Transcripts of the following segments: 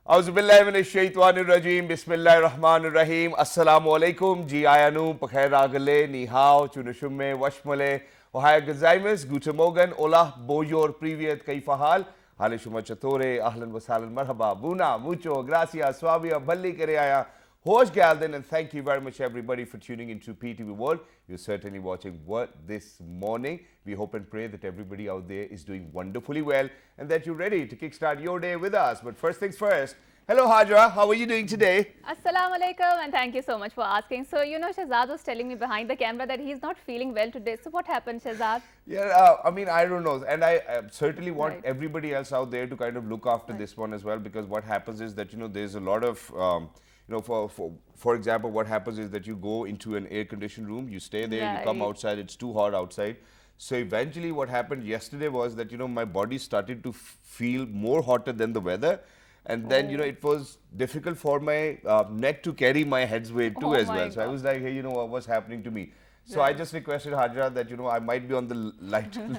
Auzubillahiminash-shaytanir-rajeem. Bismillahir-rahmanir-rahim. Assalamu-alaikum. Ji ayanu, pakhair-agale, ni hao, chunushumme, washmale, ohaya gazaimus, guten Morgen, olah, bojor, privyet, kaifa hal, hale shuma chatore, ahlan wa sahlan, marhaba, buna, mucho, gracias, suavia, balli kare aya. Hosh Galden, and thank you very much everybody for tuning into PTV World. You're certainly watching What this morning. We hope and pray that everybody out there is doing wonderfully well and that you're ready to kickstart your day with us. But first things first, hello Hajra, how are you doing today? Assalamu alaikum, and thank you so much for asking. So, Shahzad was telling me behind the camera that he's not feeling well today. So, what happened, Shahzad? Yeah, I mean, I don't know. And I certainly want everybody else out there to kind of look after this one as well, because what happens is that, there's a lot of... for example, what happens is that you go into an air-conditioned room, you stay there, you come outside, it's too hot outside. So eventually what happened yesterday was that, my body started to feel more hotter than the weather. And then, it was difficult for my neck to carry my head's weight too as well. So I was like, hey, what's happening to me? So I just requested Hajra that, I might be on the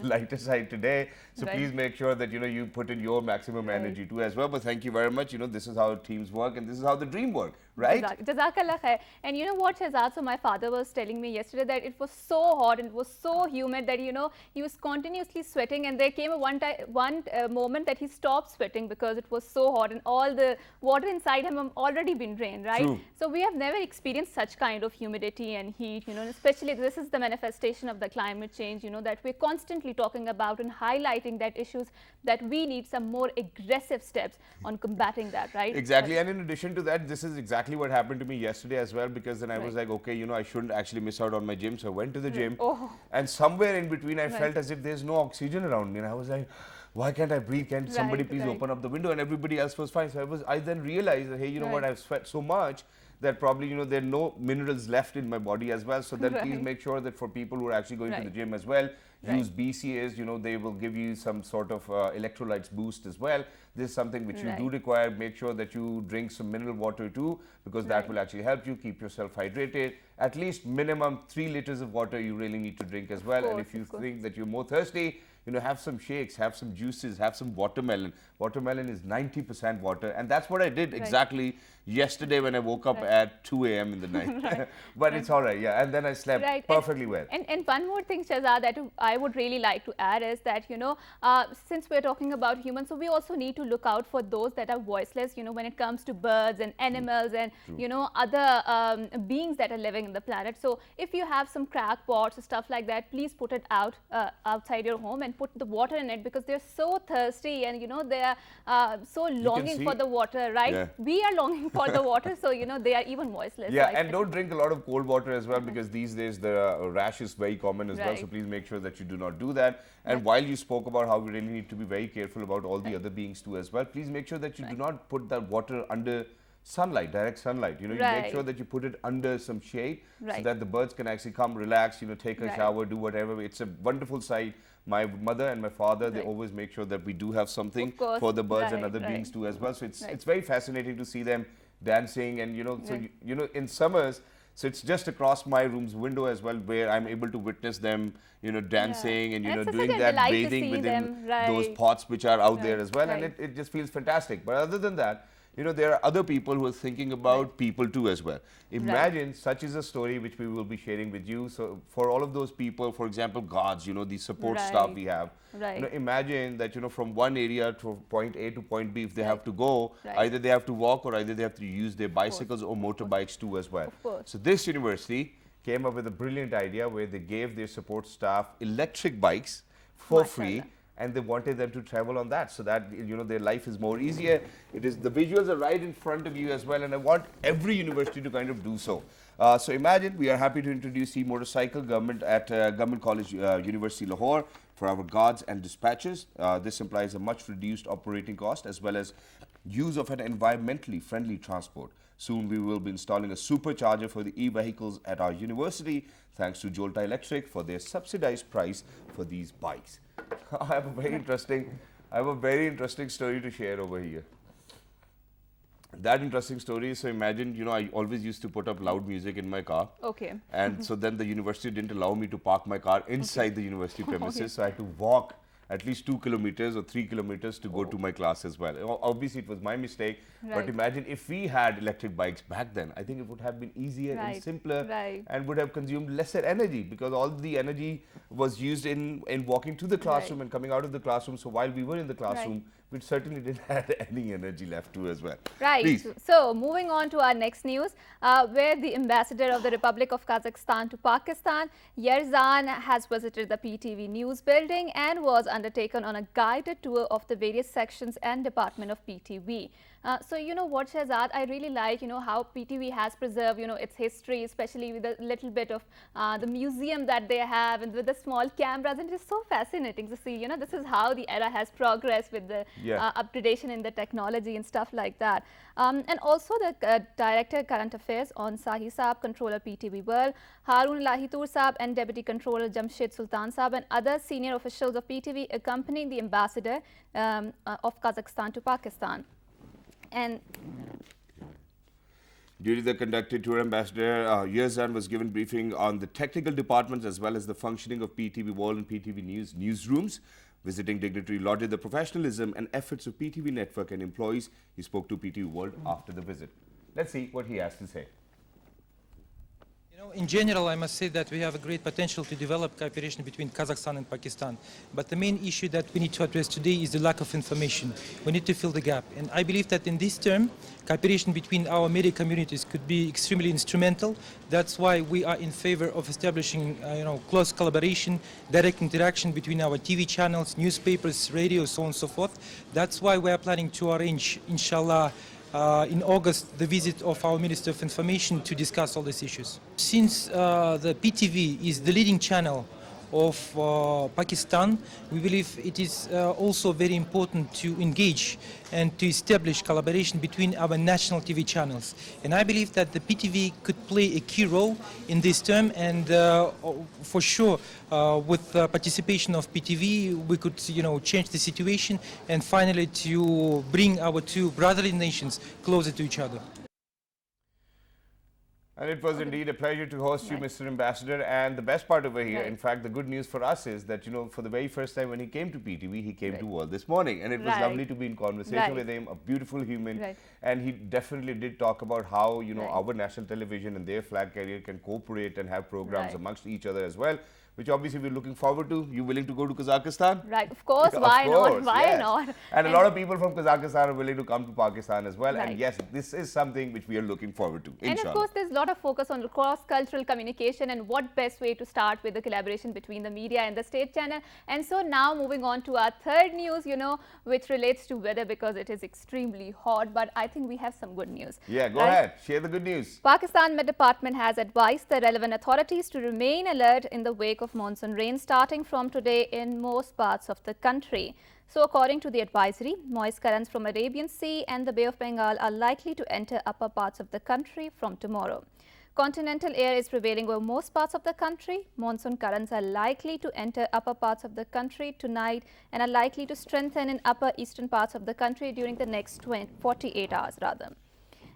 lighter side today. So please make sure that, you put in your maximum energy too as well. But thank you very much. This is how teams work and this is how the dream works, right? Jazakallah khair. And you know what, Shahzad? So my father was telling me yesterday that it was so hot and it was so humid that, he was continuously sweating. And there came a one moment that he stopped sweating because it was so hot and all the water inside him had already been drained, right? True. So we have never experienced such kind of humidity and heat, especially this is the manifestation of the climate change, that we're constantly talking about and highlighting that issues that we need some more aggressive steps on combating that, right? Exactly. And in addition to that, this is exactly what happened to me yesterday as well, because then I was like, okay, I shouldn't actually miss out on my gym. So I went to the gym and somewhere in between, I felt as if there's no oxygen around me. And I was like, why can't I breathe? Can somebody please open up the window? And everybody else was fine. So I then realized that, hey, you know what, I've sweat so much that probably, there are no minerals left in my body as well. So then please make sure that for people who are actually going to the gym as well, use BCAs, they will give you some sort of electrolytes boost as well. This is something which you do require. Make sure that you drink some mineral water too, because that will actually help you keep yourself hydrated. At least minimum 3 liters of water you really need to drink as well. And if you think that you're more thirsty, have some shakes, have some juices, have some watermelon. Watermelon is 90% water. And that's what I did exactly yesterday when I woke up at 2 a.m. in the night. But it's all right, and then I slept perfectly well. And one more thing, Shahzad, that I would really like to add is that, since we're talking about humans, so we also need to look out for those that are voiceless, when it comes to birds and animals and, other beings that are living in the planet. So if you have some crack pots or stuff like that, please put it out outside your home and put the water in it, because they're so thirsty and, they are so longing for the water, right? Yeah. We are longing for the water, so, they are even voiceless. Yeah, and don't drink a lot of cold water as well, because these days the rash is very common as well. So please make sure that you do not do that. And while you spoke about how we really need to be very careful about all the other beings too as well, please make sure that you do not put that water under sunlight, direct sunlight. You make sure that you put it under some shade so that the birds can actually come, relax, take a shower, do whatever. It's a wonderful sight. My mother and my father, they always make sure that we do have something for the birds and other beings too as well. So it's very fascinating to see them dancing and, so, in summers, so it's just across my room's window as well, where I'm able to witness them, dancing and, doing that, bathing within those pots which are out there as well. And it just feels fantastic. But other than that, there are other people who are thinking about people too as well. Imagine such is a story which we will be sharing with you. So for all of those people, for example, guards, the support staff we have, imagine that, from one area to point A to point B, if they have to go, either they have to walk or either they have to use their bicycles or motorbikes too as well. So this university came up with a brilliant idea where they gave their support staff electric bikes for free. And they wanted them to travel on that so that, their life is more easier. The visuals are right in front of you as well. And I want every university to kind of do so. So imagine we are happy to introduce e-motorcycle government at Government College, University Lahore for our guards and dispatchers. This implies a much reduced operating cost as well as use of an environmentally friendly transport. Soon we will be installing a supercharger for the e-vehicles at our university, thanks to Jolta Electric for their subsidized price for these bikes. I have a very interesting story to share over here. That interesting story, so imagine, I always used to put up loud music in my car. Okay. And so then the university didn't allow me to park my car inside the university premises, so I had to walk at least 2 kilometers or 3 kilometers to go to my class as well. Obviously, it was my mistake, but imagine if we had electric bikes back then, I think it would have been easier and simpler and would have consumed lesser energy, because all the energy was used in walking to the classroom and coming out of the classroom. So while we were in the classroom, we certainly didn't have any energy left too as well. Please. So moving on to our next news, where the ambassador of the Republic of Kazakhstan to Pakistan, Yerzan, has visited the PTV News building and was undertaken on a guided tour of the various sections and department of PTV. So you know what, Shahzad, I really like, you know, how PTV has preserved, you know, its history, especially with a little bit of the museum that they have and with the small cameras, and it is so fascinating to see, you know, this is how the era has progressed with the upgradation in the technology and stuff like that. And also the Director Current Affairs on Sahi Saab, Controller PTV World, Harun Lahitur Saab and Deputy Controller Jamshed Sultan Saab and other senior officials of PTV accompanying the ambassador of Kazakhstan to Pakistan. And during the conducted tour, Ambassador Yerzan was given briefing on the technical departments as well as the functioning of PTV World and PTV News newsrooms. Visiting dignitary lauded the professionalism and efforts of PTV Network and employees. He spoke to PTV World after the visit. Let's see what he has to say. In general, I must say that we have a great potential to develop cooperation between Kazakhstan and Pakistan. But the main issue that we need to address today is the lack of information. We need to fill the gap. And I believe that in this term, cooperation between our media communities could be extremely instrumental. That's why we are in favor of establishing close collaboration, direct interaction between our TV channels, newspapers, radio, so on and so forth. That's why we are planning to arrange, inshallah, in August, the visit of our Minister of Information to discuss all these issues. Since the PTV is the leading channel of Pakistan, we believe it is also very important to engage and to establish collaboration between our national TV channels. And I believe that the PTV could play a key role in this term, and for sure, with the participation of PTV, we could, change the situation and finally to bring our two brotherly nations closer to each other. And it was indeed a pleasure to host you, Mr. Ambassador. And the best part over here, in fact, the good news for us is that, for the very first time when he came to PTV, he came to World this morning. And it was lovely to be in conversation with him, a beautiful human. And he definitely did talk about how, our national television and their flag carrier can cooperate and have programs amongst each other as well, which obviously we're looking forward to. You willing to go to Kazakhstan? Right, of course, why not? Why not? And a lot of people from Kazakhstan are willing to come to Pakistan as well. And yes, this is something which we are looking forward to, inshallah. And of course, there's a lot of focus on cross-cultural communication, and what best way to start with the collaboration between the media and the state channel. And so now moving on to our third news, which relates to weather, because it is extremely hot, but I think we have some good news. Yeah, go ahead, share the good news. Pakistan Met Department has advised the relevant authorities to remain alert in the wake of monsoon rain starting from today in most parts of the country. So according to the advisory, moist currents from Arabian Sea and the Bay of Bengal are likely to enter upper parts of the country from tomorrow. Continental air is prevailing over most parts of the country. Monsoon currents are likely to enter upper parts of the country tonight and are likely to strengthen in upper eastern parts of the country during the next 48 hours rather.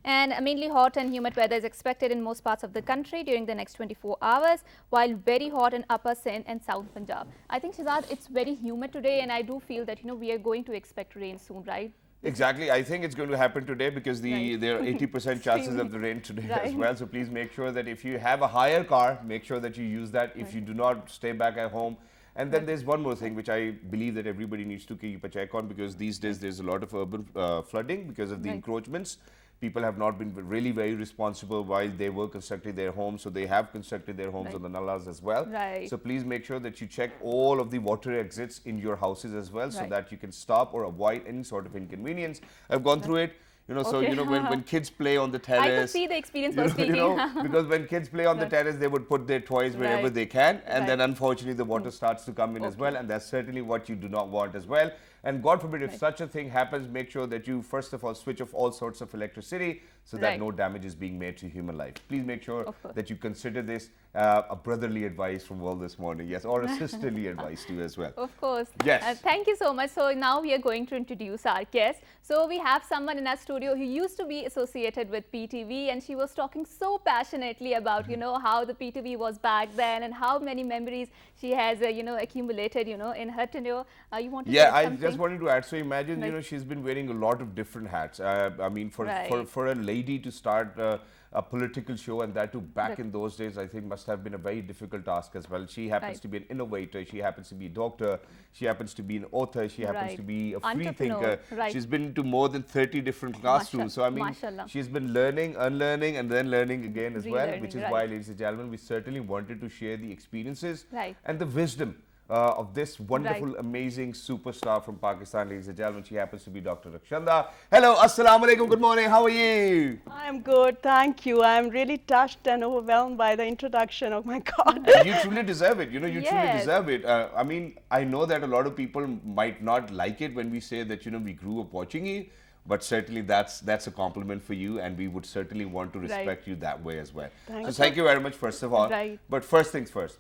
And mainly hot and humid weather is expected in most parts of the country during the next 24 hours, while very hot in upper Sindh and South Punjab. I think, Shahzad, it's very humid today, and I do feel that, we are going to expect rain soon, right? Exactly. I think it's going to happen today because there are 80% chances of the rain today as well. So please make sure that if you have a higher car, make sure that you use that. If you do not, stay back at home. And then there's one more thing which I believe that everybody needs to keep a check on, because these days there's a lot of urban flooding because of the encroachments. People have not been really very responsible while they were constructing their homes. So they have constructed their homes on the nalas as well. So please make sure that you check all of the water exits in your houses as well, so that you can stop or avoid any sort of inconvenience. I've gone through it. When kids play on the terrace, I could see the experience for speaking. Because when kids play on the terrace, they would put their toys wherever they can, and then unfortunately the water starts to come in as well, and that's certainly what you do not want as well. And God forbid, if such a thing happens, make sure that you first of all switch off all sorts of electricity so that no damage is being made to human life. Please make sure that you consider this a brotherly advice from World this morning, yes, or a sisterly advice too as well. Of course. Yes. Thank you so much. So now we are going to introduce our guest. So we have someone in our studio who used to be associated with PTV, and she was talking so passionately about, you know, how the PTV was back then and how many memories she has, you know, accumulated, you know, in her tenure. You want to say I something? just wanted to add. So imagine, you know, she's been wearing a lot of different hats. I mean, for a lady to start a political show, and that too back in those days, I think must have been a very difficult task as well. She happens to be an innovator. She happens to be a doctor. She happens to be an author. She happens to be a free thinker. She's been to more than 30 different classrooms. So I mean, she's been learning, unlearning, and then learning again as well, which is why, ladies and gentlemen, we certainly wanted to share the experiences and the wisdom of this wonderful, amazing superstar from Pakistan, ladies and gentlemen. She happens to be Dr. Rakshanda. Hello, assalamu alaikum, good morning, how are you? I'm good, thank you. I'm really touched and overwhelmed by the introduction. Oh my God. You truly deserve it, you know, you truly deserve it. I mean, I know that a lot of people might not like it when we say that, you know, we grew up watching you, but certainly that's a compliment for you, and we would certainly want to respect you that way as well. Thank you very much, first of all. But first things first.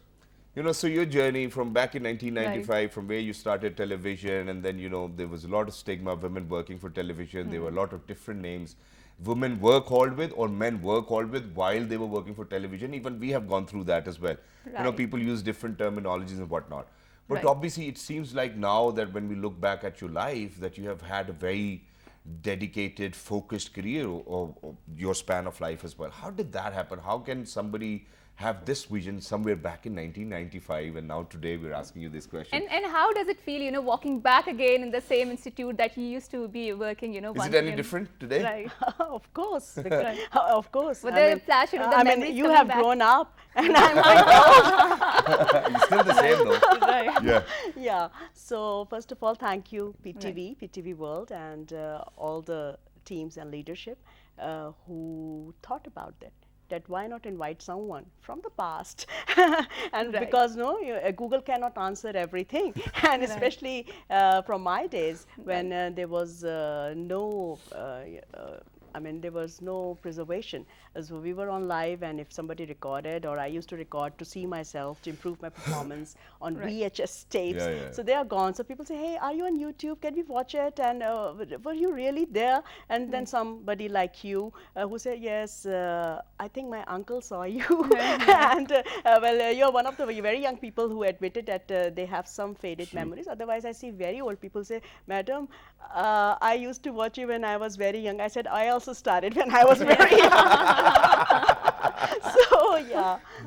You know, so your journey from back in 1995, from where you started television, and then, you know, there was a lot of stigma of women working for television. There were a lot of different names women were called with or men were called with while they were working for television. Even we have gone through that as well. You know, people use different terminologies and whatnot. But obviously, it seems like now that when we look back at your life, that you have had a very dedicated, focused career or your span of life as well. How did that happen? How can somebody have this vision somewhere back in 1995, and now today we're asking you this question? And how does it feel, you know, walking back again in the same institute that you used to be working, you know? Is it any different today? Right. Of course. Of course. But the flash of the I mean, you have grown up and I'm going old. You're still the same though. Right. Yeah. So first of all, thank you PTV World, and all the teams and leadership who thought about that why not invite someone from the past, and because Google cannot answer everything, and especially from my days when there was there was no preservation. So we were on live, and if somebody recorded, or I used to record to see myself, to improve my performance on VHS tapes. So they are gone. So people say, hey, are you on YouTube? Can we watch it? And were you really there? And then somebody like you who said, yes, I think my uncle saw you. And well, you're one of the very young people who admitted that they have some faded memories. Otherwise, I see very old people say, madam, I used to watch you when I was very young. I said, I also started when I was very young.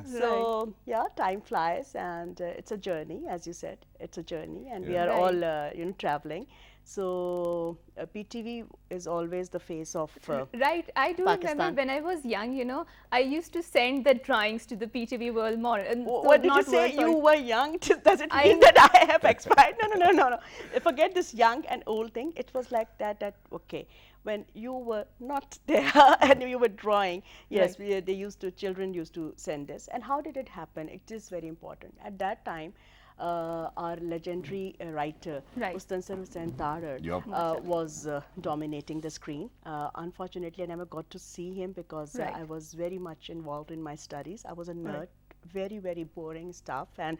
So yeah, time flies, and it's a journey, as you said. It's a journey, and we are all traveling. So PTV is always the face of I do Pakistan. remember when I was young, you know, I used to send the drawings to the PTV World more. What did you say? You were young? Does it mean that I have expired? No. Forget this young and old thing. It was like that okay. When you were not there and you were drawing, yes, children used to send this. And how did it happen? It is very important. At that time, our legendary writer, Ustan Sir Hussain Tarar, was dominating the screen. Unfortunately, I never got to see him because I was very much involved in my studies. I was a nerd. Very, very boring stuff, and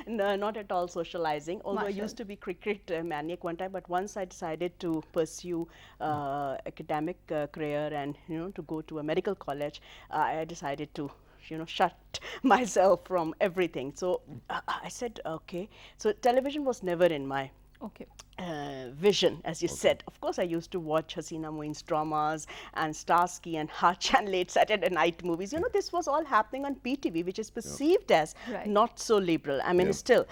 not at all socializing. Although I used to be cricket maniac one time, but once I decided to pursue academic career and to go to a medical college, I decided to shut myself from everything. So I said, okay. So television was never in my vision, as you said. Of course, I used to watch Hasina Moin's dramas and Starsky and Hutch and late Saturday night movies. This was all happening on PTV, which is perceived as not so liberal. I mean, still,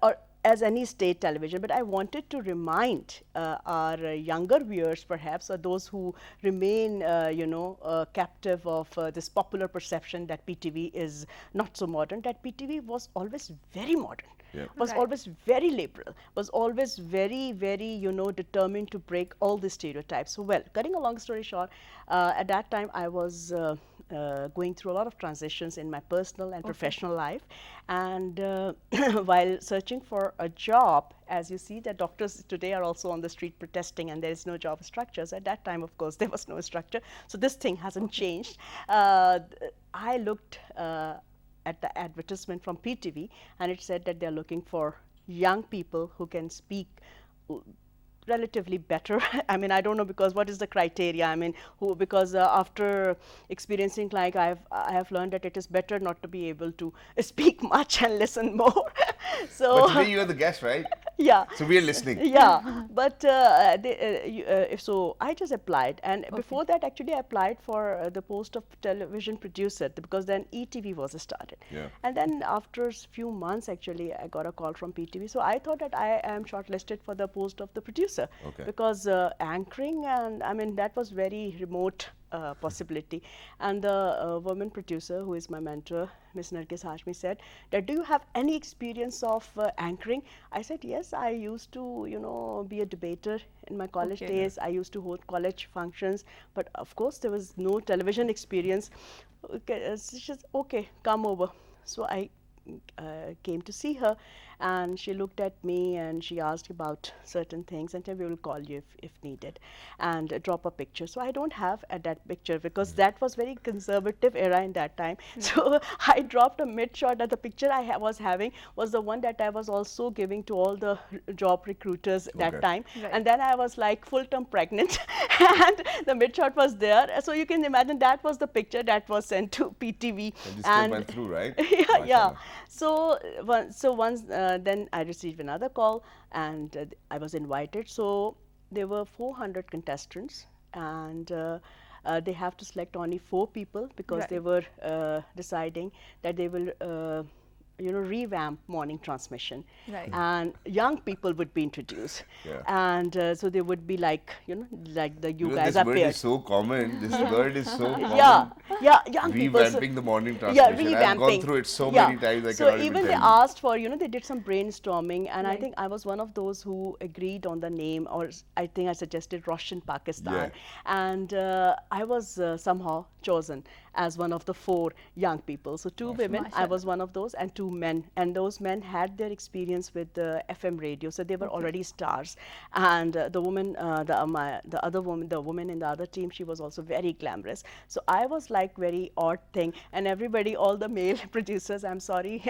or as any state television. But I wanted to remind our younger viewers, perhaps, or those who remain, captive of this popular perception that PTV is not so modern, that PTV was always very modern. Was always very liberal, was always very, very, determined to break all the stereotypes. So, well, cutting a long story short, at that time I was going through a lot of transitions in my personal and professional life. And while searching for a job, as you see, that doctors today are also on the street protesting and there is no job structures. At that time, of course, there was no structure. So this thing hasn't changed. I looked at the advertisement from PTV, and it said that they're looking for young people who can speak relatively better. I mean, I don't know, because what is the criteria? I mean, because after experiencing, like I have learned that it is better not to be able to speak much and listen more. So but today you are the guest, right? Yeah. So we are listening. Yeah, but so I just applied, and before that, actually, I applied for the post of television producer, because then ETV was started. Yeah. And then after a few months, actually, I got a call from PTV. So I thought that I am shortlisted for the post of the producer, because anchoring, and I mean, that was very remote possibility. And the woman producer, who is my mentor, Ms. Nargis Hashmi, said that, do you have any experience of anchoring? I said, yes, I used to, you know, be a debater in my college days. I used to hold college functions, but of course there was no television experience. Okay, she said, okay, come over. So I came to see her, and she looked at me and she asked about certain things and said, we will call you if needed, and drop a picture. So I don't have that picture, because that was very conservative era in that time. So I dropped a mid shot, that the picture I was having was the one that I was also giving to all the job recruiters that time. And then I was like full-term pregnant and the mid shot was there. So you can imagine that was the picture that was sent to PTV. And this still went through, right? Yeah. So once then I received another call, and I was invited. So there were 400 contestants, and they have to select only 4 people, because they were deciding that they will you know, revamp morning transmission, and young people would be introduced, and so they would be like, you know, like the you guys are paired. This word is so common. This word is so common. Young people. Revamping the morning transmission. Revamping. I've gone through it so many times. I so cannot even even they tell you. asked for, you know, they did some brainstorming, and I think I was one of those who agreed on the name, or I think I suggested Roshan Pakistan, and I was somehow chosen as one of the 4 young people. So 2 women, I was one of those, and 2 men, and those men had their experience with FM radio, so they were already stars. And the woman, the other woman, the woman in the other team, she was also very glamorous. So I was like very odd thing, and everybody, all the male producers, I'm sorry,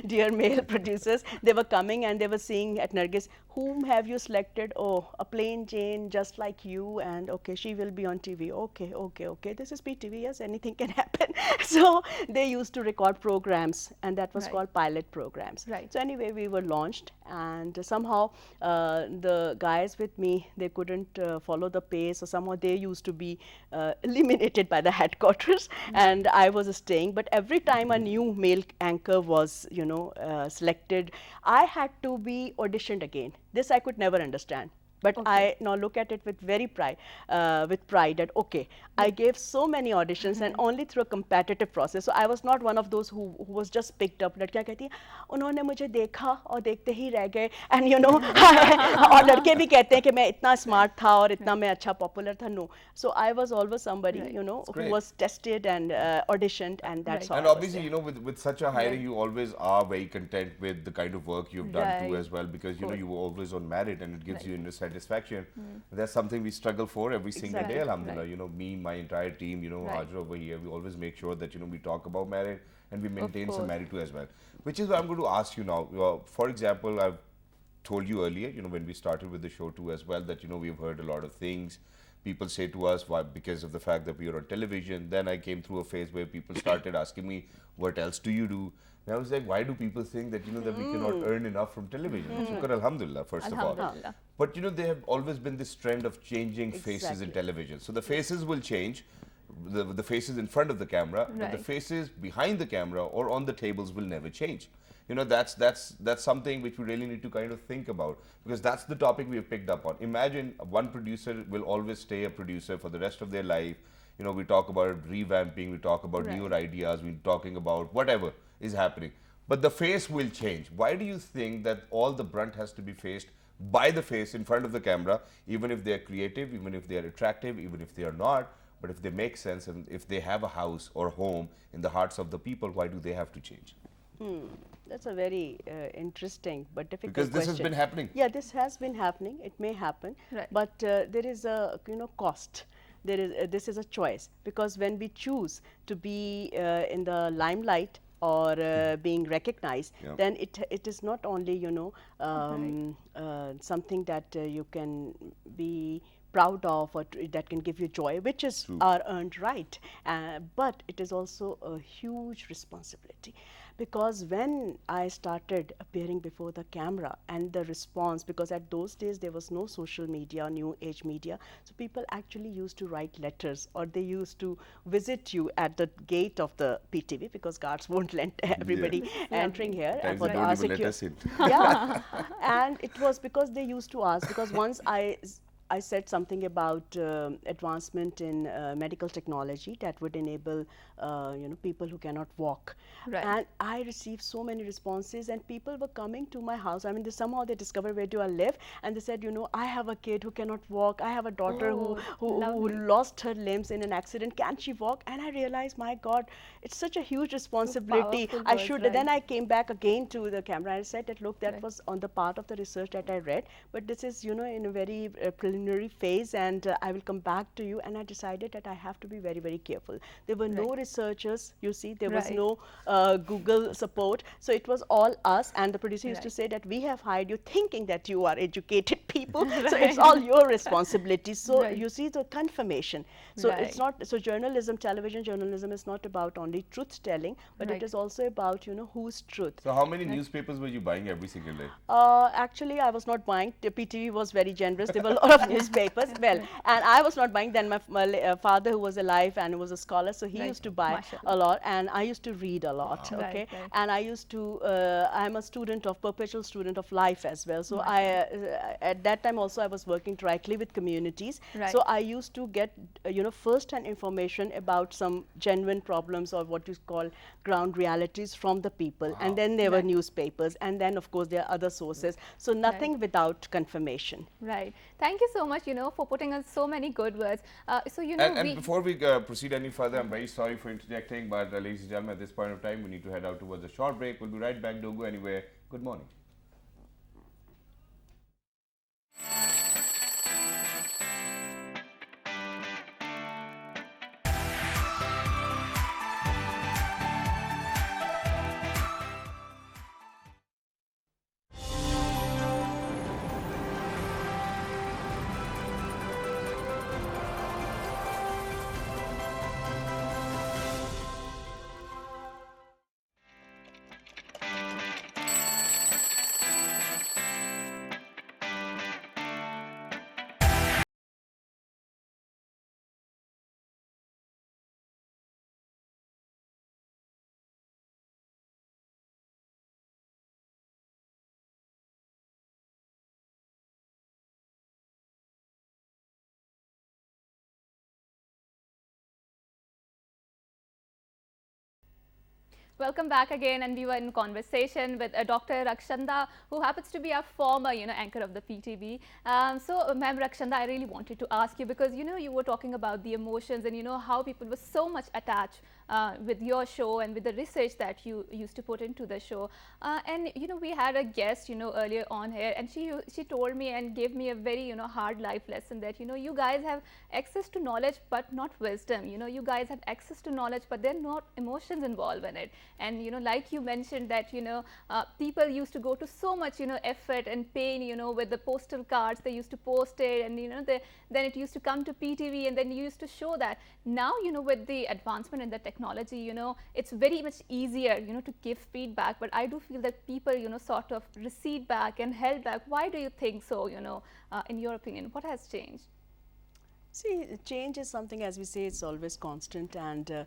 dear male producers, they were coming and they were saying at Nargis, whom have you selected? Oh, a plain Jane just like you, and okay, she will be on TV. Okay, this is PTV, yes, anything can happen. So they used to record programs, and that was called pilot programs. So anyway, we were launched, and somehow the guys with me, they couldn't follow the pace, or somehow they used to be eliminated by the headquarters, and I was staying. But every time a new male anchor was, you know, selected, I had to be auditioned again. This I could never understand. But I now look at it with very pride that, okay, I gave so many auditions and only through a competitive process. So I was not one of those who was just picked up. लड़कियाँ कहती हैं, उन्होंने मुझे देखा और देखते ही रह गए, and you know, और लड़के भी कहते हैं कि मैं इतना smart था और इतना मैं अच्छा popular था. No, so I was always somebody, you know, who was tested and auditioned, and that's all. And obviously, you know, with such a hiring, you always are very content with the kind of work you've done too as well, because you know you were always on merit, and it gives you satisfaction. That's something we struggle for every single day, alhamdulillah. You know, me, my entire team, you know, Hajra over here, we always make sure that, you know, we talk about merit and we maintain some merit too as well. Which is what I'm going to ask you now. For example, I've told you earlier, you know, when we started with the show too as well, that, you know, we've heard a lot of things. People say to us, why, because of the fact that we are on television. Then I came through a phase where people started asking me, what else do you do? And I was like, why do people think that, you know, that we cannot earn enough from television? Shukar alhamdulillah, first of all. But, you know, there have always been this trend of changing faces in television. So the faces will change, the faces in front of the camera, but the faces behind the camera or on the tables will never change. You know, that's something which we really need to kind of think about, because that's the topic we have picked up on. Imagine one producer will always stay a producer for the rest of their life. You know, we talk about revamping, we talk about newer ideas, we're talking about whatever is happening. But the face will change. Why do you think that all the brunt has to be faced by the face in front of the camera, even if they are creative, even if they are attractive, even if they are not? but if they make sense and if they have a house or home in the hearts of the people, why do they have to change? That's a very interesting but difficult Because this question. has been happening. Yeah, this has been happening. It may happen, Right. but there is a cost. There is this is a choice, because when we choose to be in the limelight or being recognized, Yeah. then it is not only something that you can be proud of, or that can give you joy, which is our earned right, but it is also a huge responsibility. Because when I started appearing before the camera, and the response, because at those days there was no social media, new age media, so people actually used to write letters, or they used to visit you at the gate of the PTV, because guards won't let everybody entering here. Sometimes for they the don't our even let secu- us in. Yeah, and it was because they used to ask, because once I said something about advancement in medical technology that would enable people who cannot walk. Right. And I received so many responses, and people were coming to my house. I mean, somehow they discovered where do I live, and they said, I have a kid who cannot walk. I have a daughter who lovely. lost her limbs in an accident. Can she walk? And I realized, my God, it's such a huge responsibility. powerful I words, should. right. Then I came back again to the camera and said that, look, that Right. was on the part of the research that I read, but this is, in a very preliminary phase, and I will come back to you. And I decided that I have to be very, very careful. There were no researchers, you see, there was Right. no Google support. So it was all us, and the producer used to Right. say that we have hired you thinking that you are educated people, so it's all your responsibility. So Right. you see the confirmation. So it's Right. not, so journalism, television journalism is not about only truth telling, but Right. it is also about, whose truth. So how many newspapers were you buying every single day? Actually, I was not buying. The PTV was very generous. There were a lot of newspapers. Well, and I was not buying. Then my father, who was alive and was a scholar, so he Right. used to buy Mashallah. a lot, and I used to read a lot. Wow. Okay, Right, right. and I used to. I'm a student of perpetual student of life as well. So at that time also I was working directly with communities. Right. So I used to get first-hand information about some genuine problems, or what you call ground realities, from the people, and then there were Right. newspapers, and then of course there are other sources. So nothing without confirmation. Right. Thank you so much, for putting on so many good words. And before we proceed any further, I'm very sorry for interjecting, but ladies and gentlemen, at this point of time, we need to head out towards a short break. We'll be right back. Don't go anywhere. Good morning. Welcome back again, and we were in conversation with Dr. Rakshanda, who happens to be a former, anchor of the PTV. Ma'am Rakshanda, I really wanted to ask you, because you were talking about the emotions, and how people were so much attached with your show and with the research that you used to put into the show. And we had a guest, earlier on here, and she told me and gave me a very hard life lesson that you guys have access to knowledge but not wisdom. You guys have access to knowledge, but there are not emotions involved in it. And like you mentioned that people used to go to so much effort and pain with the postal cards. They used to post it, and then it used to come to PTV, and then you used to show that. Now with the advancement in the technology, it's very much easier to give feedback, but I do feel that people sort of recede back and held back. Why do you think so? In your opinion, what has changed? See, change is something, as we say, it's always constant, and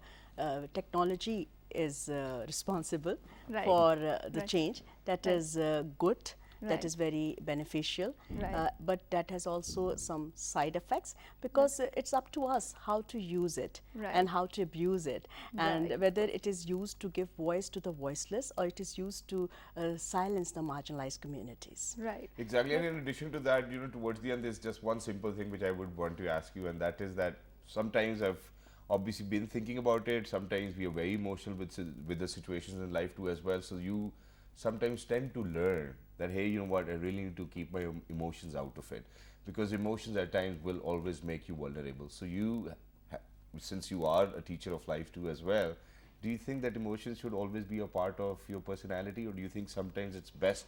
technology is responsible Right. for the Right. change. That Right. is good. Right. That is very beneficial, Right. but that has also some side effects, because it's up to us how to use it Right. and how to abuse it, and Right. whether it is used to give voice to the voiceless, or it is used to silence the marginalized communities. Right. Exactly. And in addition to that, towards the end, there's just one simple thing which I would want to ask you, and that is that sometimes I've obviously been thinking about it. Sometimes we are very emotional with the situations in life too as well. So you sometimes tend to learn that, hey, you know what, I really need to keep my emotions out of it, because emotions at times will always make you vulnerable. So you, since you are a teacher of life too as well, do you think that emotions should always be a part of your personality, or do you think sometimes it's best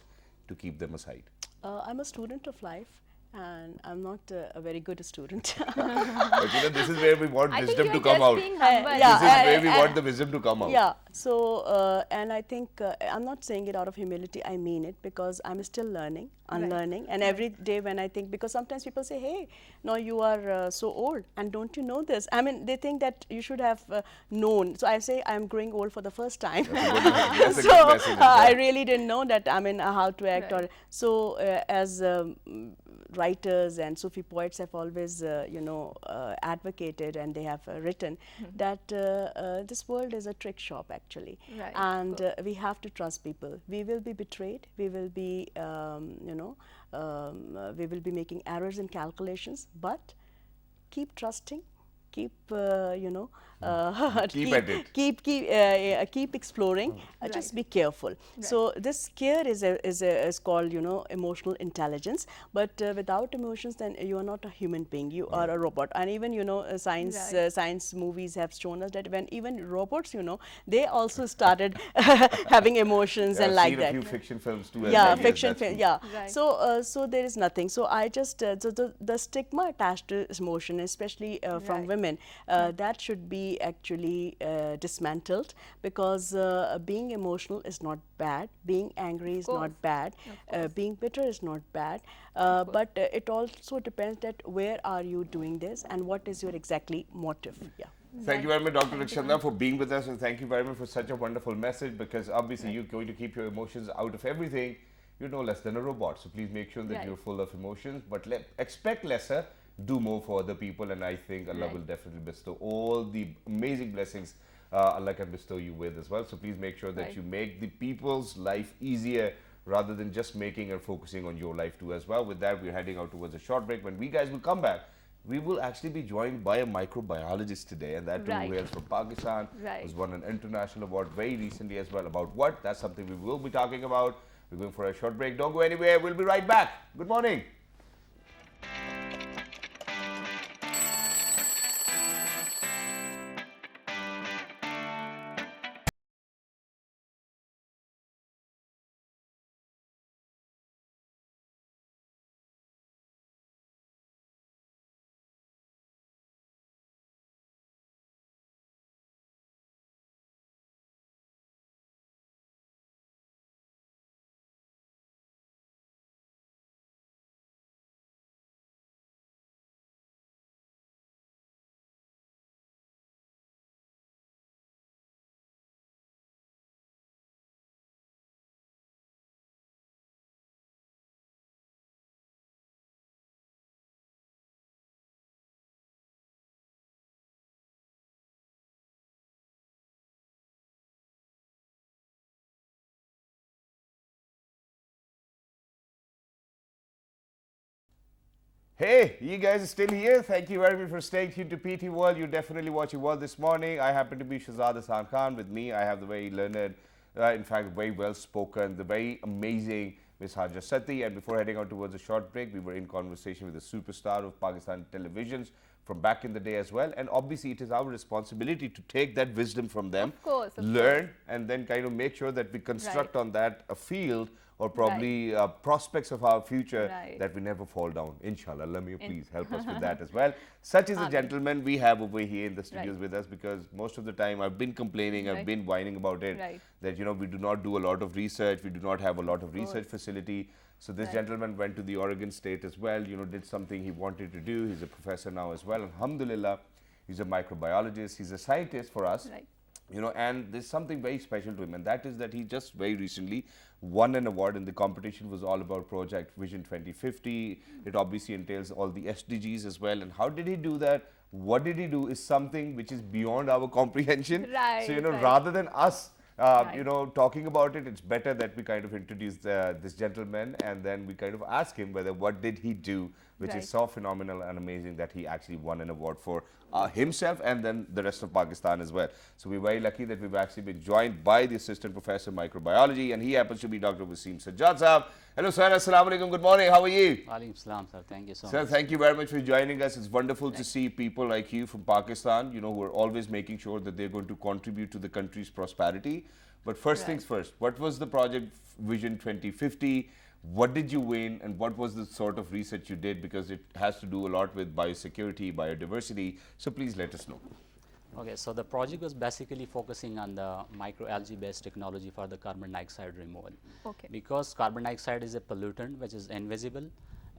to keep them aside? I'm a student of life, and I'm not a very good student. But you know, this is where we want I think wisdom you're to come just out. being humble. This is where we want the wisdom to come out. Yeah. So, and I think I'm not saying it out of humility. I mean it, because I'm still learning, unlearning, and every day when I think, because sometimes people say, "Hey, no, you are so old, and don't you know this?" I mean, they think that you should have known. So I say I'm growing old for the first time. That's a So good message as well. I really didn't know that. I mean, how to act, or so as writers and Sufi poets have always, advocated, and they have written that this world is a trick shop, actually. Right. And we have to trust people. We will be betrayed. We will be, we will be making errors in calculations, but keep trusting. Keep, Keep at it. keep exploring. Just be careful. So this care is called, emotional intelligence. But without emotions, then you are not a human being. You are a robot. And even, science movies have shown us that when even robots, they also started having emotions and like seen that. a few fiction films too. As Yeah, well. Yes, fiction that's film. true. Yeah. Right. So there is nothing. So I just so the stigma attached to emotion, especially from women, that should be actually dismantled, because being emotional is not bad. Being angry is not bad. Being bitter is not bad. But it also depends that where are you doing this and what is your exactly motive. Yeah. Thank you very much, Dr. Rikshanda, for being with us, and thank you very much for such a wonderful message, because obviously you're going to keep your emotions out of everything. You're no less than a robot, so please make sure that you're full of emotions, but expect lesser, do more for other people, and I think Allah will definitely bestow all the amazing blessings Allah can bestow you with as well. So please make sure that you make the people's life easier, rather than just making and focusing on your life too as well. With that, we're heading out towards a short break. When we guys will come back, we will actually be joined by a microbiologist today, and that too hails from Pakistan, who's won an international award very recently as well. About what? That's something we will be talking about. We're going for a short break. Don't go anywhere. We'll be right back. Good morning. Hey, you guys are still here. Thank you very much for staying tuned to PT World. You're definitely watching World this morning. I happen to be Shahzad Hassan Khan. With me, I have the very learned, in fact, very well spoken, the very amazing Ms. Haja Sati. And before heading out towards a short break, we were in conversation with a superstar of Pakistan televisions from back in the day as well. And obviously, it is our responsibility to take that wisdom from them, learn, and then kind of make sure that we construct on that a field or probably prospects of our future that we never fall down. Inshallah, Allah may please help us with that as well. Such is a gentleman we have over here in the studios with us, because most of the time I've been complaining, I've been whining about it, that we do not do a lot of research, we do not have a lot of research facility. So this gentleman went to the Oregon State as well, did something he wanted to do. He's a professor now as well. Alhamdulillah, he's a microbiologist, he's a scientist for us. And there's something very special to him, and that is that he just very recently won an award, and the competition was all about Project Vision 2050. It obviously entails all the SDGs as well. And how did he do that? What did he do is something which is beyond our comprehension. So, rather than us talking about it, it's better that we kind of introduce this gentleman, and then we kind of ask him whether what did he do which Right. is so phenomenal and amazing that he actually won an award for himself and then the rest of Pakistan as well. So we're very lucky that we've actually been joined by the assistant professor of microbiology, and he happens to be Dr. Waseem Sir Joseph. Hello, sir. Assalamu alaikum. Good morning. How are you? Walaikum salam, sir. Thank you so Sir, much. thank you very much for joining us. It's wonderful to see people like you from Pakistan, you know, who are always making sure that they're going to contribute to the country's prosperity. But first things first, what was the project Vision 2050? What did you win, and what was the sort of research you did? Because it has to do a lot with biosecurity, biodiversity. So please let us know. Okay, so the project was basically focusing on the microalgae based technology for the carbon dioxide removal. Okay. Because carbon dioxide is a pollutant which is invisible,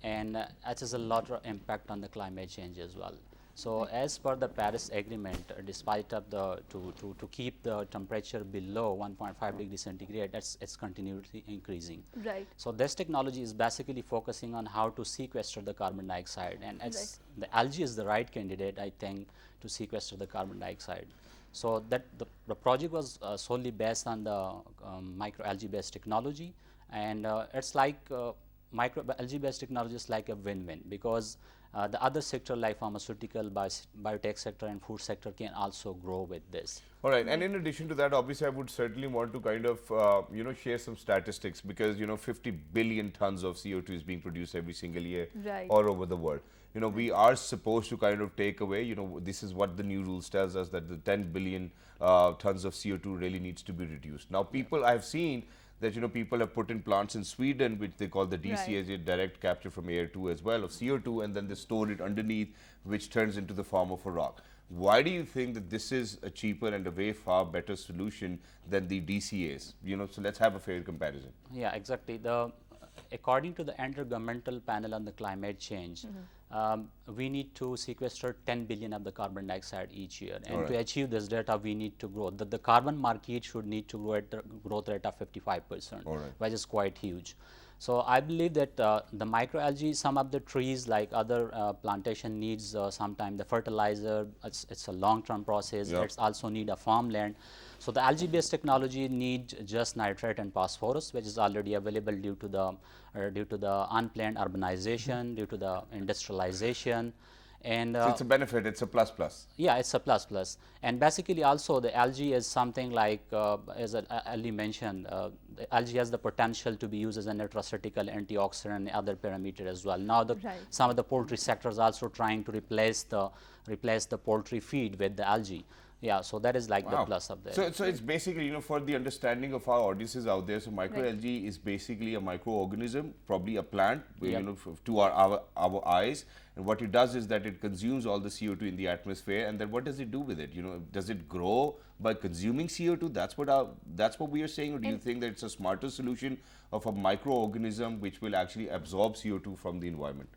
and it has a lot of impact on the climate change as well. So as per the Paris Agreement, despite of the to keep the temperature below 1.5 degrees centigrade, it's continuously increasing. Right. So this technology is basically focusing on how to sequester the carbon dioxide, and it's the algae is the right candidate, I think, to sequester the carbon dioxide. So that the project was solely based on the microalgae based technology, and it's like microalgae based technology is like a win-win, because the other sector like pharmaceutical, biotech sector and food sector can also grow with this. All right, and in addition to that, obviously, I would certainly want to kind of, you know, share some statistics, because, you know, 50 billion tons of CO2 is being produced every single year all over the world. You know, we are supposed to kind of take away, you know, this is what the new rules tells us, that the 10 billion tons of CO2 really needs to be reduced. Now, people, I've seen that, you know, people have put in plants in Sweden, which they call the DCA, direct capture from air 2 as well, of CO2, and then they store it underneath, which turns into the form of a rock. Why do you think that this is a cheaper and a way far better solution than the DCAs? You know, so let's have a fair comparison. Yeah, exactly. According to the Intergovernmental Panel on the Climate Change, we need to sequester 10 billion of the carbon dioxide each year. And to achieve this data, we need to grow. The carbon market should need to grow at a growth rate of 55%, which is quite huge. So I believe that the microalgae, some of the trees like other plantation needs sometime the fertilizer, it's a long-term process, it's also need a farmland. So the algae-based technology need just nitrate and phosphorus, which is already available due to the unplanned urbanization, due to the industrialization. And so it's a benefit, it's a plus plus. Yeah, it's a plus plus. And basically also the algae is something like, as Ali mentioned, the algae has the potential to be used as a nutraceutical, antioxidant and other parameter as well. Now some of the poultry sectors also trying to replace the poultry feed with the algae. Yeah, so that is like the plus of that. So it's basically, you know, for the understanding of our audiences out there, so microalgae is basically a microorganism, probably a plant, where, you know, to our eyes. And what it does is that it consumes all the CO2 in the atmosphere, and then what does it do with it? You know, does it grow by consuming CO2? That's what we are saying, or do you think that it's a smarter solution of a microorganism which will actually absorb CO2 from the environment?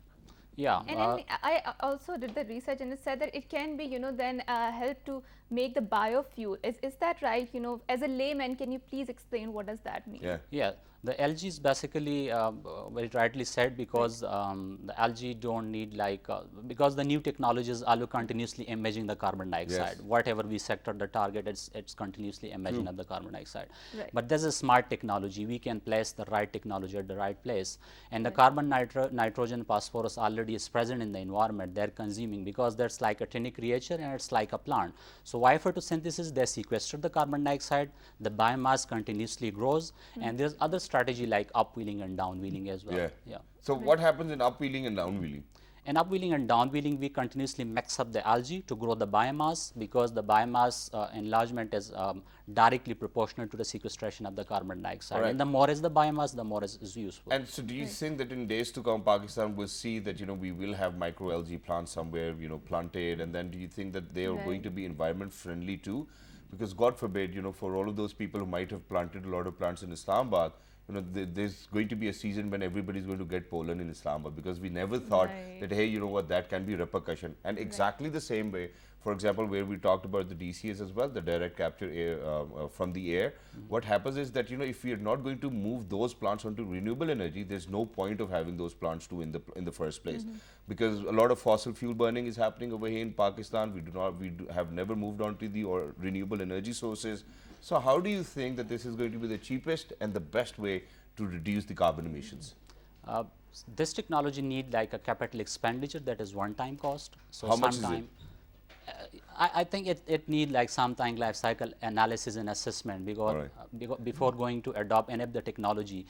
Yeah. And I also did the research, and it said that it can be, you know, then help to make the biofuel. Is that right? You know, as a layman, can you please explain what does that mean? Yeah. The algae is basically very rightly said, because the algae don't need like because the new technologies are continuously emitting the carbon dioxide. Whatever we sector the target, it's continuously emitting of the carbon dioxide. But there's a smart technology. We can place the right technology at the right place, and the carbon, nitrogen, phosphorus already is present in the environment. They're consuming, because that's like a tiny creature and it's like a plant. So via photosynthesis, they sequester the carbon dioxide. The biomass continuously grows, and there's other strategy like upwheeling and downwheeling as well. So what happens in upwheeling and downwheeling? In upwheeling and downwheeling, we continuously mix up the algae to grow the biomass, because the biomass enlargement is directly proportional to the sequestration of the carbon dioxide. And the more is the biomass, the more is useful. And so do you think that in days to come, Pakistan will see that, you know, we will have microalgae plants somewhere, you know, planted, and then do you think that they are going to be environment friendly too? Because God forbid, you know, for all of those people who might have planted a lot of plants in Islamabad, you know, there's going to be a season when everybody's going to get pollen in Islamabad, because we never thought that, hey, you know what, that can be repercussion. And exactly the same way, for example, where we talked about the DCAs as well, the direct capture air, from the air, what happens is that, you know, if we are not going to move those plants onto renewable energy, there's no point of having those plants too in the first place. Because a lot of fossil fuel burning is happening over here in Pakistan. We have never moved on to the renewable energy sources. So how do you think that this is going to be the cheapest and the best way to reduce the carbon emissions? This technology need like a capital expenditure that is one-time cost. So how much is it? sometime I think it need like something life cycle analysis and assessment, because, before going to adopt any of the technology,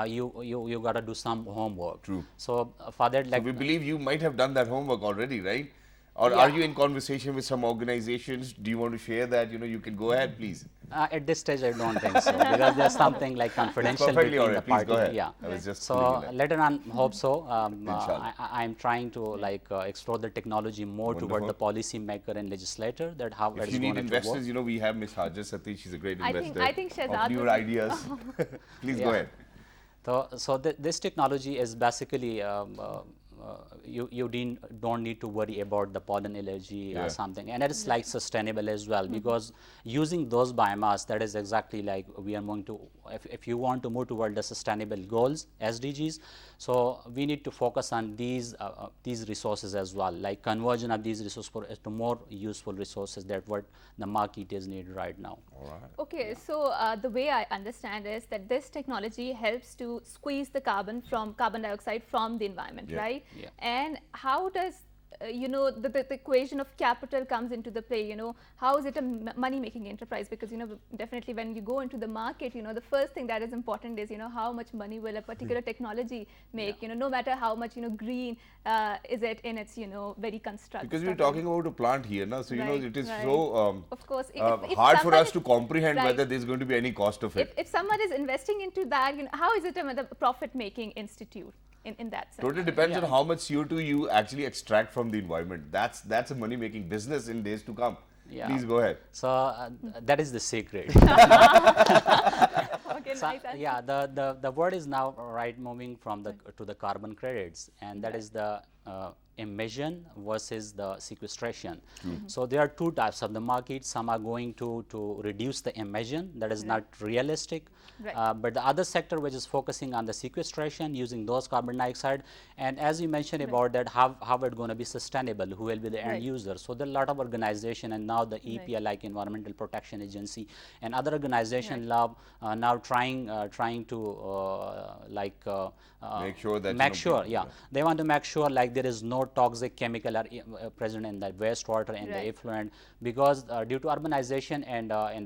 you got to do some homework. True. So for that, like So we believe you might have done that homework already, right? Or Yeah. are you in conversation with some organizations? Do you want to share that? You can go ahead, please. at this stage, I don't think so, because there's something like confidential Perfectly between all the right. Please party. go ahead. Yeah. I was just So putting in that. later on, hope so. Inshallah. I'm trying to like explore the technology more toward Wonderful. the policy maker and legislator, that how it If is you need going to work. investors, we have Miss Hajar Satish. She's a great I investor. think of Shehzad newer would- ideas. Please go Yeah. ahead. So this technology is basically you don't need to worry about the pollen allergy Yeah. or something, and it is like sustainable as well, because using those biomass, that is exactly like we are going to, if you want to move toward the sustainable goals, SDGs, so we need to focus on these resources as well, like conversion of these resources to more useful resources that what the market is needed right now. All right. Okay, so the way I understand is that this technology helps to squeeze the carbon dioxide from the environment, Yeah. right? Yeah. And how does the equation of capital comes into the play? How is it a money-making enterprise? Because definitely when you go into the market, the first thing that is important is how much money will a particular technology make? No matter how much green is it in its very construct. Because we're stuff and- talking about a plant here now, so Right, it is right. so Of course, if hard for someone us is- to comprehend Right. whether there's going to be any cost of it. if someone is investing into that, how is it a profit-making institute in that sense? Totally depends on Yeah. how much CO2 you actually extract from the environment. That's a money-making business in days to come. Yeah. Please go ahead. So that is the secret. Okay, So, nice answer. yeah, the word is now right moving from the to the carbon credits, and that is the emission versus the sequestration. So there are two types of the market. Some are going to reduce the emission, that is not realistic. Right. But the other sector which is focusing on the sequestration using those carbon dioxide, and as you mentioned about that, how it going to be sustainable, who will be the end Right. user. So there are a lot of organization, and now the EPA, like Environmental Protection Agency, and other organization now trying to Make sure that, make sure, people- yeah, they want to make sure like there is no toxic chemical present in the wastewater and the Right. effluent, because due to urbanization and in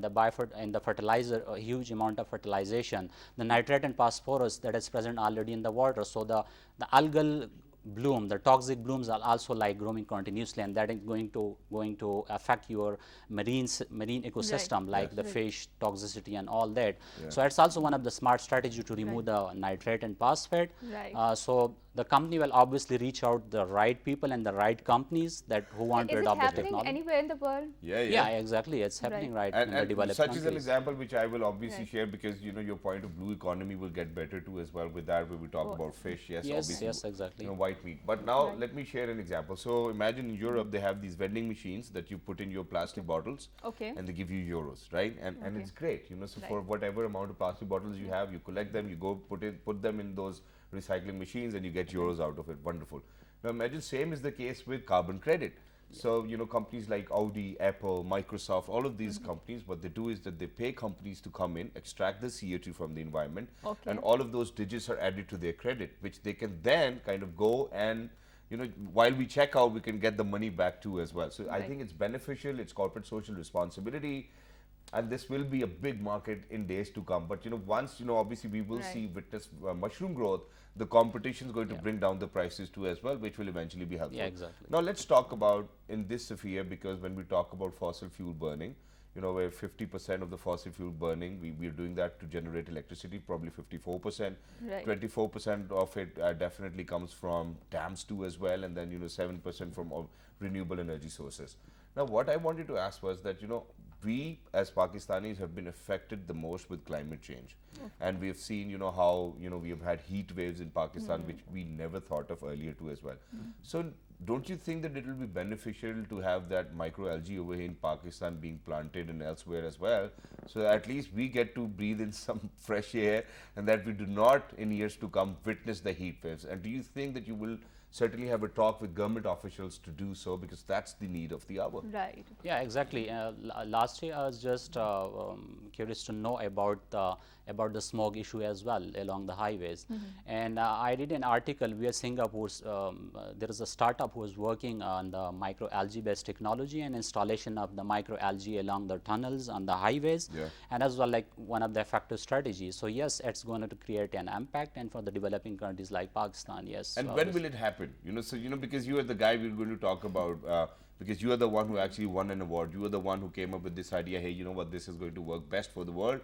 the fertilizer, a huge amount of fertilization, the nitrate and phosphorus that is present already in the water. So the algal bloom, the toxic blooms are also like growing continuously, and that is going to affect your marine ecosystem, like the fish toxicity and all that. So it's also one of the smart strategy to remove the nitrate and phosphate. Right. So the company will obviously reach out the right people and the right companies that who want Is to it adopt this happening technology. anywhere in the world? Yeah, exactly. It's happening right in the And developed such is an countries. example which I will obviously Right. share, because your point of blue economy will get better too as well with that, where we talk about fish. Yes, Yes, obviously. yes, exactly. White meat. But now let me share an example. So imagine in Europe they have these vending machines that you put in your plastic bottles, Okay. and they give you euros, right? And it's great. So for Right. whatever amount of plastic bottles you have, you collect them, you go put them in those recycling machines, and you get euros out of it. Wonderful. Now imagine same is the case with carbon credit. So companies like Audi, Apple, Microsoft, all of these companies, what they do is that they pay companies to come in, extract the CO2 from the environment, Okay. and all of those digits are added to their credit, which they can then kind of go and while we check out, we can get the money back too as well. So I Right. think it's beneficial, it's corporate social responsibility, and this will be a big market in days to come. But once obviously we will Right. witness mushroom growth, the competition is going to bring down the prices too as well, which will eventually be helpful. Yeah, exactly. Now let's talk about in this sphere, because when we talk about fossil fuel burning, where 50% of the fossil fuel burning, we are doing that to generate electricity, probably 54%. Right. 24% of it definitely comes from dams too as well, and then 7% from renewable energy sources. Now what I wanted to ask was that we as Pakistanis have been affected the most with climate change, and we have seen how we have had heat waves in Pakistan, which we never thought of earlier too as well. So don't you think that it will be beneficial to have that microalgae over here in Pakistan being planted and elsewhere as well, so at least we get to breathe in some fresh air, and that we do not in years to come witness the heat waves? And do you think that you will certainly have a talk with government officials to do so, because that's the need of the hour. Right. Yeah, exactly. Last year, I was just curious to know about the smog issue as well along the highways. And I read an article where Singapore's there is a startup who is working on the microalgae based technology and installation of the microalgae along the tunnels on the highways, and as well like one of the effective strategies. So yes, it's going to create an impact, and for the developing countries like Pakistan, yes. And when will it happen? So because you are the guy we're going to talk about, because you are the one who actually won an award. You are the one who came up with this idea, hey, you know what, this is going to work best for the world.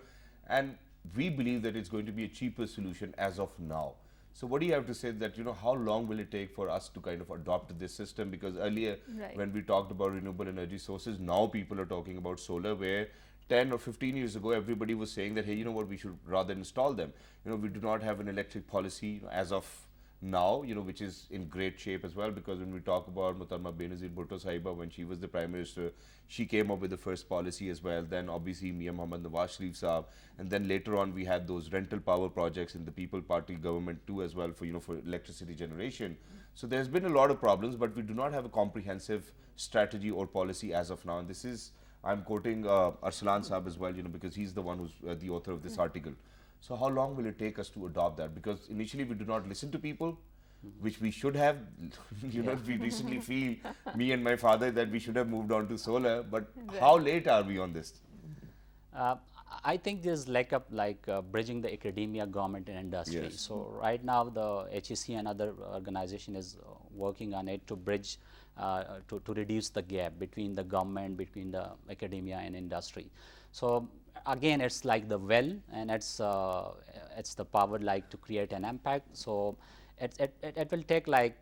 And we believe that it's going to be a cheaper solution as of now. So what do you have to say that, how long will it take for us to kind of adopt this system? Because earlier, when we talked about renewable energy sources, now people are talking about solar, where 10 or 15 years ago, everybody was saying that, hey, you know what, we should rather install them. We do not have an electric policy as of now, which is in great shape as well, because when we talk about Muhtarama Benazir Bhutto Sahiba, when she was the Prime Minister, she came up with the first policy as well. Then obviously Mian Muhammad Nawaz Sharif Saab, and then later on we had those rental power projects in the People Party government too as well for, for electricity generation. So there's been a lot of problems, but we do not have a comprehensive strategy or policy as of now. And this is, I'm quoting Arsalan Saab as well, because he's the one who's the author of this article. So how long will it take us to adopt that? Because initially we do not listen to people, which we should have. We recently feel, me and my father, that we should have moved on to solar. But how late are we on this? I think there's like bridging the academia, government, and industry. So right now the HEC and other organization is working on it to bridge, to reduce the gap between the government, between the academia and industry. So again, it's like the well, and it's the power like to create an impact. So it will take like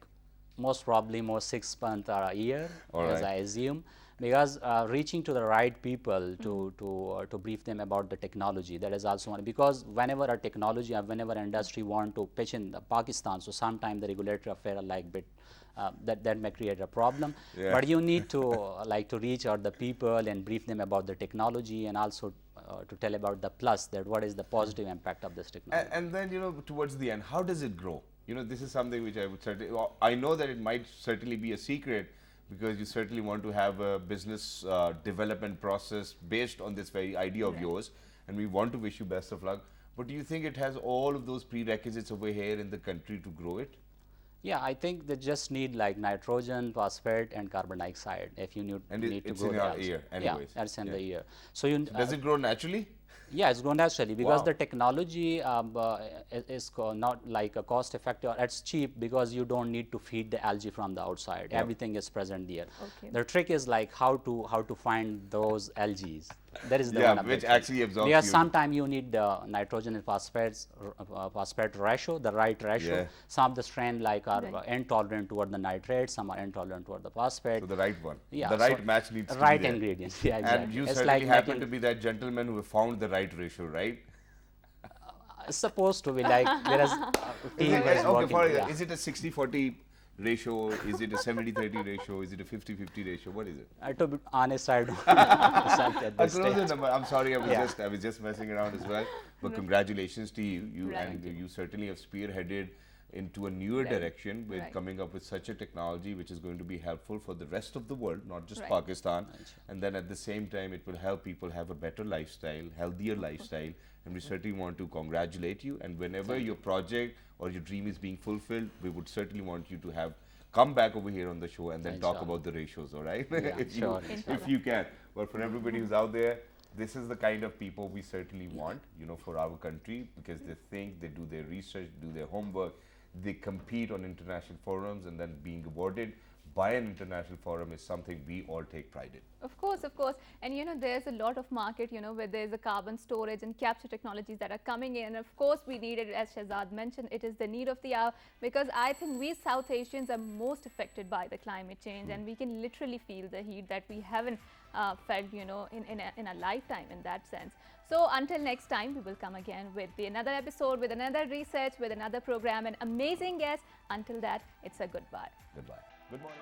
most probably more 6 months or a year, as I assume, because reaching to the right people to brief them about the technology, that is also one. Because whenever a technology or whenever industry want to pitch in Pakistan, so sometimes the regulatory affair are like bit that may create a problem. But you need to reach out the people and brief them about the technology, and also to tell about the plus, that what is the positive impact of this technology. And then towards the end, how does it grow? This is something which I would certainly, I know that it might certainly be a secret, because you certainly want to have a business development process based on this very idea of yours, and we want to wish you best of luck. But do you think it has all of those prerequisites over here in the country to grow it? Yeah, I think they just need like nitrogen, phosphate, and carbon dioxide. If you need to grow in our air, anyways. Yeah, that's in the air. So does it grow naturally? Yeah, it's grown naturally, because the technology is not like a cost effective. It's cheap because you don't need to feed the algae from the outside. Everything is present there. The trick is like how to find those algae. That is the one which actually absorbs. Because sometimes you need the nitrogen and phosphate ratio, the right ratio. Some of the strain like are intolerant toward the nitrate, some are intolerant toward the phosphate. So the right one. Yeah, the right match needs to be right there. ingredients. Yeah, exactly. And you certainly happen to be that gentleman who found the right ratio, right? It's supposed to be like, whereas is it a 60-40 ratio? Is it a 70-30 ratio? Is it a 50-50 ratio? What is it? To be honest, I don't know at this stage. I'm sorry, I was just messing around as well. But congratulations to you. You certainly have spearheaded into a newer direction with coming up with such a technology which is going to be helpful for the rest of the world, not just Pakistan. And then at the same time, it will help people have a better lifestyle, healthier lifestyle. And we certainly want to congratulate you. And whenever your project or your dream is being fulfilled, we would certainly want you to come back over here on the show and then talk about the ratios, all right? If you can. But for everybody who's out there, this is the kind of people we certainly want, for our country, because they think, they do their research, do their homework, they compete on international forums, and then being awarded by an international forum is something we all take pride in. Of course, of course. And there's a lot of market, where there's a carbon storage and capture technologies that are coming in. Of course, we need it, as Shahzad mentioned, it is the need of the hour, because I think we South Asians are most affected by the climate change, and we can literally feel the heat that we haven't felt, in a lifetime in that sense. So until next time, we will come again with another episode, with another research, with another program, and amazing guest. Until that, it's a goodbye. Goodbye. Good morning.